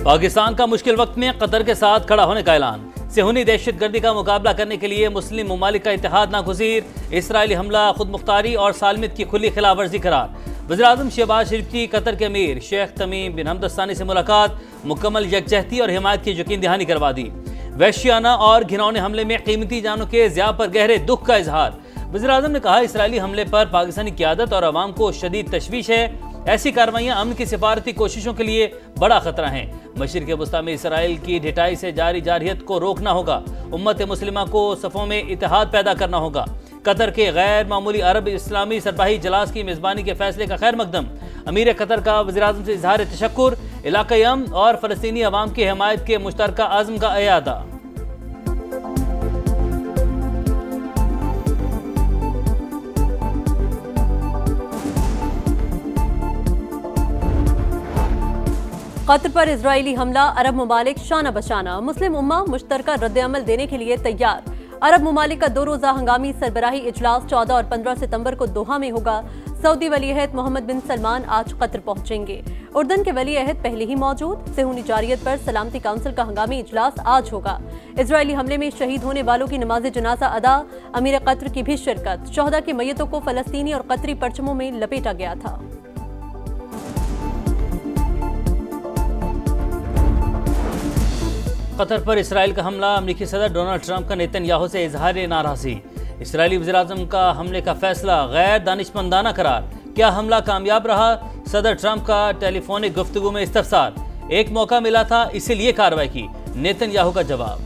पाकिस्तान का मुश्किल वक्त में कतर के साथ खड़ा होने का ऐलान। सेहूनी दहशतगर्दी का मुकाबला करने के लिए मुस्लिम ममालिक का इत्तेहाद नागुज़ीर। इसराइली हमला खुद मुख्तारी और सालमियत की खुली खिलाफवर्जी करार। वज़ीर-ए-आज़म शहबाज शरीफ की कतर के अमीर शेख तमीम बिन हमद अल-थानी से मुलाकात। मुकम्मल यकजहती और हिमायत की यकीन दहानी करवा दी। वहशियाना और घिनौने हमले में कीमती जानों के ज़िया पर गहरे दुख का इजहार। वज़ीर-ए-आज़म ने कहा, इसराइली हमले पर पाकिस्तानी क़यादत और अवाम को शदीद तशवीश है। ऐसी कार्रवाइयाँ अमन की सिफारती कोशिशों के लिए बड़ा खतरा हैं। मशरिक़ वस्ता में इसराइल की ढिठाई से जारी जारहियत को रोकना होगा। उम्मत मुस्लिमा को सफ़ों में इत्तेहाद पैदा करना होगा। कतर के गैर मामूली अरब इस्लामी सरबराही इजलास की मेज़बानी के फैसले का खैर मकदम। अमीर कतर का वज़ीर-ए-आज़म से इजहार तशक्कुर। इलाक़ाई अमन और फ़लस्तीनी अवाम की हिमायत के मुश्तरका अज़्म का इयादा। कतर पर इजरायली हमला, अरब ममालिक शाना बशाना। मुस्लिम उम्मा मुश्तरका रद्द-ए-अमल देने के लिए तैयार। अरब ममालिक का 2 रोज़ा हंगामी सरबराही इजलास 14 और 15 सितंबर को दोहा में होगा। सऊदी वली-ए-अहद मोहम्मद बिन सलमान आज कतर पहुंचेंगे। उर्दन के वली-ए-अहद पहले ही मौजूद। सेहूनी जारियत पर सलामती काउंसिल का हंगामी इजलास आज होगा। इजरायली हमले में शहीद होने वालों की नमाज जनाजा अदा। अमीर कतर की भी शिरकत। शोहदा की मैयतों को फलस्तीनी और कतरी परचमों में लपेटा गया था। कतर पर इसराइल का हमला। अमरीकी सदर डोनाल्ड ट्रंप का नेतन्याहू से इजहार नाराज़गी। इसराइली वज़ीर-ए-आज़म का हमले का फैसला गैर दानिशमंदाना करार। क्या हमला कामयाब रहा? सदर ट्रंप का टेलीफोनिक गुफ्तगू में इस्तफसार। एक मौका मिला था इसीलिए कार्रवाई की। नेतन्याहू का जवाब।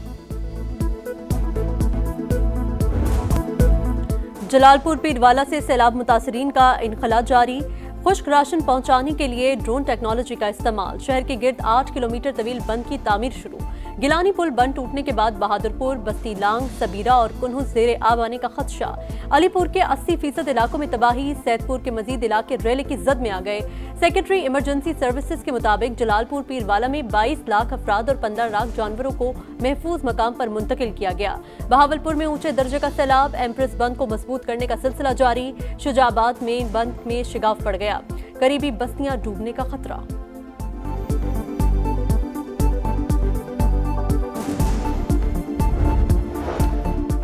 जलालपुर पीरवाला से सैलाब मुतासरीन का इनखला जारी। खुश्क राशन पहुंचाने के लिए ड्रोन टेक्नोलॉजी का इस्तेमाल। शहर के गिर्द 8 किलोमीटर तवील बंद की तामीर शुरू। गिलानी पुल बंद टूटने के बाद बहादुरपुर, बस्ती लांग, सबीरा और कुन्हू ज़ेरे आब आने का खदशा। अलीपुर के 80% इलाकों में तबाही। सैदपुर के मजीद इलाके रेले की जद में आ गए। सेक्रेटरी इमरजेंसी सर्विसेज के मुताबिक जलालपुर पीरवाला में 22 लाख अफराद और 15 लाख जानवरों को महफूज मकाम पर मुंतकिल किया गया। बहावलपुर में ऊंचे दर्जे का सैलाब। एम्प्रेस बंद को मजबूत करने का सिलसिला जारी। शुजाबाद में बंद में शिगाफ पड़ गया। करीबी बस्तियां डूबने का खतरा।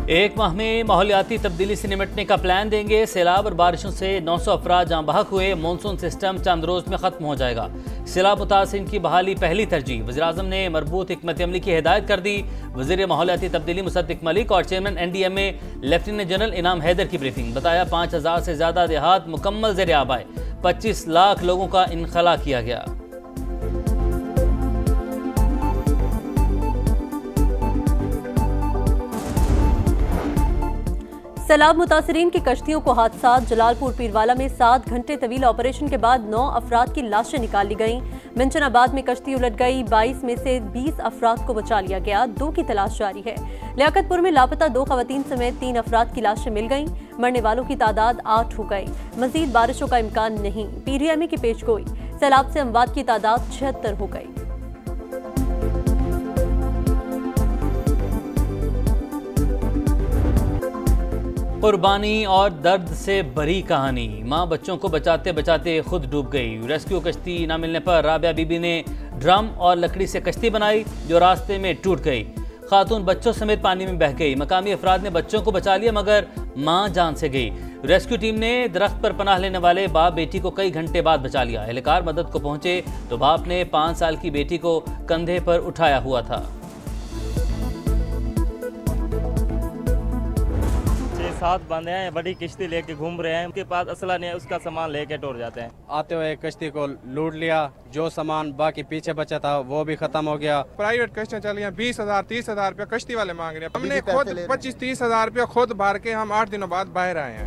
एक माह में माहौलियाती तब्दीली से निपटने का प्लान देंगे। सैलाब और बारिशों से 900 अफराद जाँ बहक हुए। मानसून सिस्टम चंद रोज में खत्म हो जाएगा। सैलाब मुतासिरीन की बहाली पहली तरजीह। वज़ीर-ए-आज़म ने मरबूत हिकमत अमली की हिदायत कर दी। वज़ीर माहौलियाती तब्दीली मुसद्दिक मलिक और चेयरमैन NDMA लेफ्टिनेंट जनरल इनाम हैदर की ब्रीफिंग। बताया 5000 से ज्यादा देहात मुकम्मल ज़ेर आब आए। 25 लाख लोगों का इनखला किया गया। सैलाब मुतासरीन की कश्तियों को हादसा। जलालपुर पीरवाला में 7 घंटे तवील ऑपरेशन के बाद 9 अफराद की लाशें निकाल ली गईं। मिंचनाबाद में कश्ती उलट गई। 22 में से 20 अफराद को बचा लिया गया। 2 की तलाश जारी है। लियाकतपुर में लापता 2 खवातीन समेत 3 अफराद की लाशें मिल गईं। मरने वालों की तादाद 8 हो गई। मजीद बारिशों का इम्कान नहीं। PDMA की पेशगोई। सैलाब से अमवात की तादाद 76 हो गई। कुर्बानी और दर्द से भरी कहानी। माँ बच्चों को बचाते बचाते खुद डूब गई। रेस्क्यू कश्ती न मिलने पर राबिया बीबी ने ड्रम और लकड़ी से कश्ती बनाई जो रास्ते में टूट गई। खातून बच्चों समेत पानी में बह गई। मकामी अफराद ने बच्चों को बचा लिया मगर माँ जान से गई। रेस्क्यू टीम ने दरख्त पर पनाह लेने वाले बाप बेटी को कई घंटे बाद बचा लिया। एहलकार मदद को पहुंचे तो बाप ने 5 साल की बेटी को कंधे पर उठाया हुआ था। 7 बंदे हैं, बड़ी किश्ती लेके घूम रहे हैं। उनके पास असला नहीं है, उसका सामान लेके टूट जाते हैं। आते हुए कश्ती को लूट लिया। जो सामान बाकी पीछे बचा था वो भी खत्म हो गया। प्राइवेट कश्तियाँ चली हैं, 20,000 30,000 रुपया कश्ती वाले मांग रहे हैं। हमने खुद 25-30,000 रुपया खुद भर के हम 8 दिनों बाद बाहर आए हैं।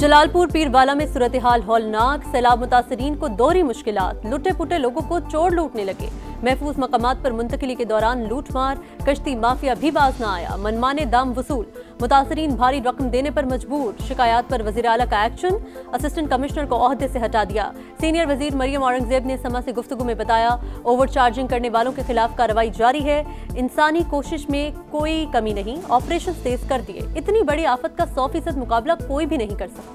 जलालपुर पीरवाला में सूरत हाल हौलनाक। सैलाब मुतासरीन को दोहरी मुश्किलात। लुटे पुटे लोगों को चोर लूटने लगे। महफूज मकामात पर मुंतकिली के दौरान लूटमार। कश्ती माफिया भी बाज न आया। मनमाने दाम वसूल। मुतासरीन भारी रकम देने पर मजबूर। शिकायत पर वजीर आला का एक्शन। असिस्टेंट कमिश्नर को ओहदे से हटा दिया। सीनियर वजीर मरियम औरंगजेब ने समा से गुफ्तगू में बताया, ओवर चार्जिंग करने वालों के खिलाफ कार्रवाई जारी है। इंसानी कोशिश में कोई कमी नहीं। ऑपरेशन तेज कर दिए। इतनी बड़ी आफत का 100% मुकाबला कोई भी नहीं कर सकता।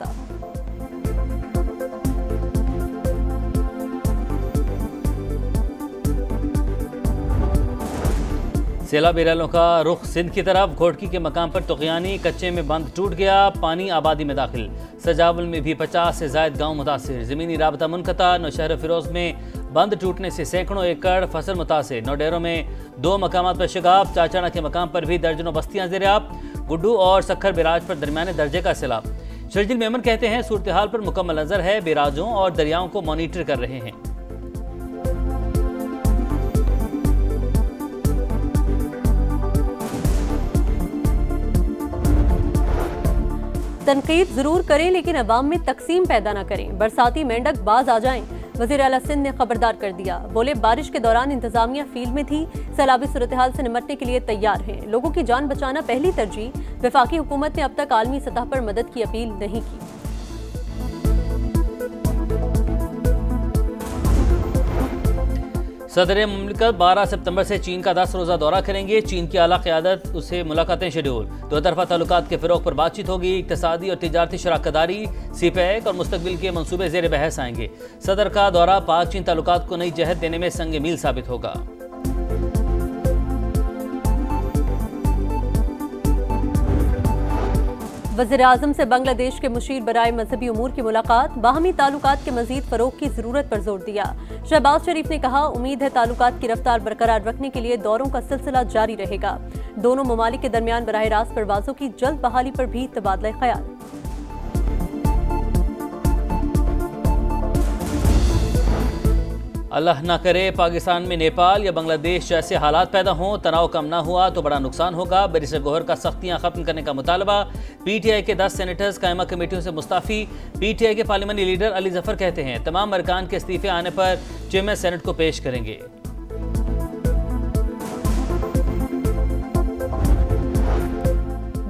सैलाबी रैलों का रुख सिंध की तरफ। घोटकी के मकाम पर तुगयानी, कच्चे में बंद टूट गया, पानी आबादी में दाखिल। सजावल में भी 50 से जायद गांव मुतासिर। ज़मीनी राबता मुनक़ता। नौशहर फिरोज में बंद टूटने से सैकड़ों एकड़ फसल मुतासिर। नौडेरों में 2 मकामात पर शिगाब। चाचाना के मकाम पर भी दर्जनों बस्तियां ज़ेर-ए-आब। गुड्डू और सखर बिराज पर दरमियाने दर्जे का सैलाब। शर्जिल मेमन कहते हैं सूरत हाल पर मुकम्मल नजर है, बिराजों और दरियाओं को मॉनिटर कर रहे हैं। तनकीद जरूर करें लेकिन अवाम में तकसीम पैदा न करें। बरसाती मेंढक बाज आ जाएं, वज़ीर आला सिंध ने खबरदार कर दिया। बोले बारिश के दौरान इंतजामिया फील्ड में थी, सैलाबी सूरत हाल से निपटने के लिए तैयार है। लोगों की जान बचाना पहली तरजीह। वफाकी हुकूमत ने अब तक आलमी सतह पर मदद की अपील नहीं की। सदर मुमलिकत 12 सितंबर से चीन का 10 रोज़ा दौरा करेंगे। चीन की आला क़यादत उसे मुलाकातें शेड्यूल। दो तरफा ताल्लुकात के फ़रोग़ पर बातचीत होगी। इक़्तिसादी और तिजारती शराकतदारी, सीपैक और मुस्तक़बिल के मंसूबे ज़ेर बहस आएंगे। सदर का दौरा पाक चीन ताल्लुकात को नई जहत देने में संग मील साबित होगा। वज़ीर-ए-आज़म से बांग्लादेश के मुशीर बराए मजहबी उमूर की मुलाकात। बाहमी ताल्लुकात के मज़ीद फ़रोग़ की ज़रूरत पर जोर दिया। शहबाज शरीफ ने कहा, उम्मीद है ताल्लुकात की रफ्तार बरकरार रखने के लिए दौरों का सिलसिला जारी रहेगा। दोनों ममालिक के दरमियान बराह रास्त परवाज़ों की जल्द बहाली पर भी तबादला ख्याल। अल्लाह न करे पाकिस्तान में नेपाल या बांग्लादेश जैसे हालात पैदा हों, तनाव कम ना हुआ तो बड़ा नुकसान होगा। बैरिस्टर गौहर का सख्तियां खत्म करने का मुतालबा। पीटीआई के 10 सेनेटर्स कायमा कमेटियों से मुस्ताफ़ी। पीटीआई के पार्लियामानी लीडर अली जफर कहते हैं तमाम अरकान के इस्तीफे आने पर चेयरमैन सेनेट को पेश करेंगे।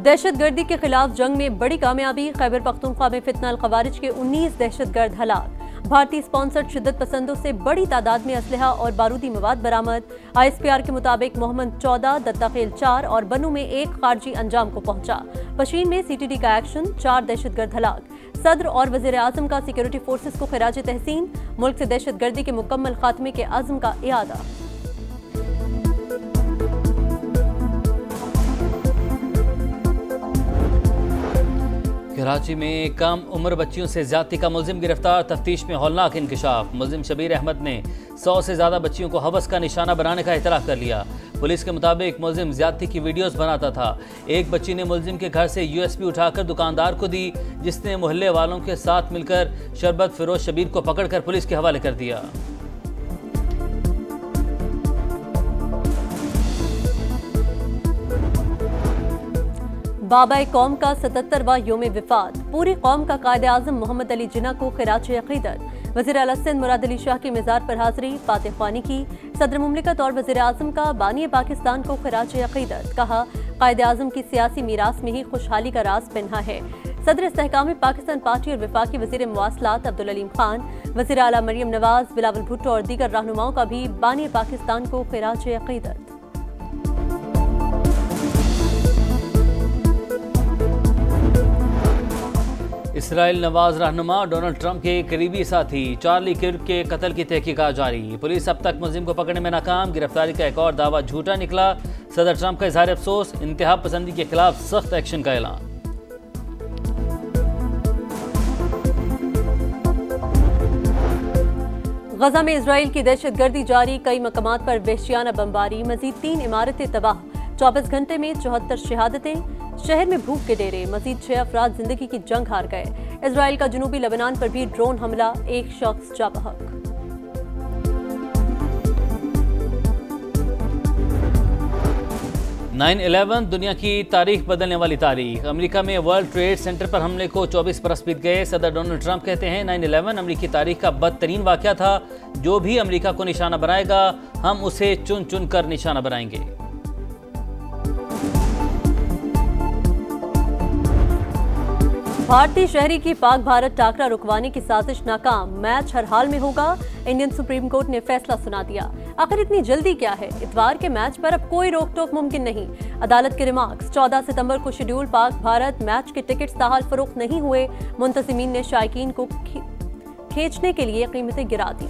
दहशतगर्दी के खिलाफ जंग में बड़ी कामयाबी। खैबर पख्तूनख्वा में फितना अल खवारिज के 19 दहशतगर्द हलाक। भारतीय स्पॉन्सर्ड शिद्दत पसंदों से बड़ी तादाद में असलहा और बारूदी मवाद बरामद। ISPR के मुताबिक मोहम्मद 14, दत्ताखेल 4 और बनू में 1 खारजी अंजाम को पहुंचा। पशीन में CTD का एक्शन, 4 दहशतगर्द हलाक। सदर और वज़ीर आज़म का सिक्योरिटी फोर्सेस को खिराज तहसीन। मुल्क से दहशतगर्दी के मुकम्मल खात्मे के अज़्म का इरादा। कराची में कम उम्र बच्चियों से ज्यादती का मुलजिम गिरफ्तार। तफ्तीश में हौलनाक इंकशाफ। मुलजिम शबीर अहमद ने 100 से ज्यादा बच्चियों को हवस का निशाना बनाने का इतराफ़ कर लिया। पुलिस के मुताबिक मुलजिम ज्यादती की वीडियोस बनाता था। एक बच्ची ने मुलजिम के घर से USB उठाकर दुकानदार को दी, जिसने मोहल्ले वालों के साथ मिलकर शरबत फिरोज शबीर को पकड़कर पुलिस के हवाले कर दिया। बाबा कौम का 77वां योम विफात। पूरी कौम का कायद आज़म मोहम्मद अली जिन्ना को खिराज अक़ीदत। वज़ीर आला सिंध मुराद अली शाह की मज़ार पर हाज़री, फातिह ख्वानी की। सदर मुमलिकत और वज़ीर आज़म का बानी पाकिस्तान को खिराज अक़ीदत। कहा, कायद आज़म की सियासी मीरास में ही खुशहाली का राज पिन्हा है। सदर इस्तेहकाम पाकिस्तान पार्टी और वफाकी वज़ीर मवासलात अब्दुल अलीम खान, वज़ीर आला मरियम नवाज, बिलावल भुट्टो और दीगर रहनुमाओं का भी बानी पाकिस्तान को खिराज अक़ीदत। इसराइल नवाज रहनुमा डोनाल्ड ट्रंप के करीबी साथी चार्ली किर्क के कत्ल की तहकीकात जारी। पुलिस अब तक मुलजिम को पकड़ने में नाकाम। गिरफ्तारी का एक और दावा झूठा निकला। सदर ट्रंप का इजहार अफसोस। इंतहा पसंदी के खिलाफ सख्त एक्शन का ऐलान। गजा में इसराइल की दहशतगर्दी जारी। कई मकामात पर वहशियाना बमबारी। मजीद 3 इमारतें तबाह। 24 घंटे में 74 शहादतें। शहर में भूख के डेरे। मजीद 6 अफराद जिंदगी की जंग हार गए। इसराइल का जनूबी लेबनान पर भी ड्रोन हमला, 1 शख्स जा बहक। – 9/11 दुनिया की तारीख बदलने वाली तारीख। अमेरिका में वर्ल्ड ट्रेड सेंटर पर हमले को 24 बरस बीत गए। सदर डोनाल्ड ट्रंप कहते हैं 9/11 अमेरिकी तारीख का बदतरीन वाकया था। जो भी अमेरिका को निशाना बनाएगा हम उसे चुन चुन कर निशाना बनाएंगे। भारतीय शहरी की पाक भारत टाकरा रुकवाने की साजिश नाकाम। मैच हर हाल में होगा। इंडियन सुप्रीम कोर्ट ने फैसला सुना दिया। आखिर इतनी जल्दी क्या है? इतवार के मैच पर अब कोई रोक टोक मुमकिन नहीं। अदालत के रिमार्क्स। 14 सितंबर को शेड्यूल पाक भारत मैच के टिकट्स ताहाल फरोख्त नहीं हुए। मुंतजिमीन ने शायकीन को खींचने के लिए कीमतें गिरा दी।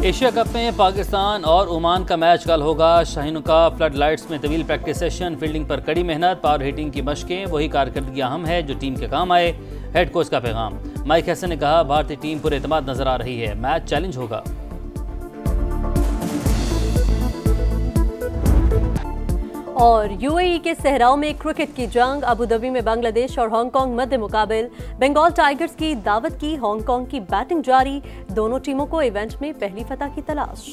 एशिया कप में पाकिस्तान और ओमान का मैच कल होगा। शाहीनों का फ्लड लाइट्स में तवील प्रैक्टिस सेशन, फील्डिंग पर कड़ी मेहनत, पावर हिटिंग की मशकें, वही कारकर्दगी अहम है जो टीम के काम आए। हेड कोच का पैगाम। माइक हैसन ने कहा, भारतीय टीम पूरे एतमाद नजर आ रही है, मैच चैलेंज होगा। और यूएई के सहराओं में क्रिकेट की जंग, अबू धाबी में बांग्लादेश और हांगकांग मध्य मुकाबिल। बंगाल टाइगर्स की दावत की हांगकांग की बैटिंग जारी, दोनों टीमों को इवेंट में पहली फतह की तलाश।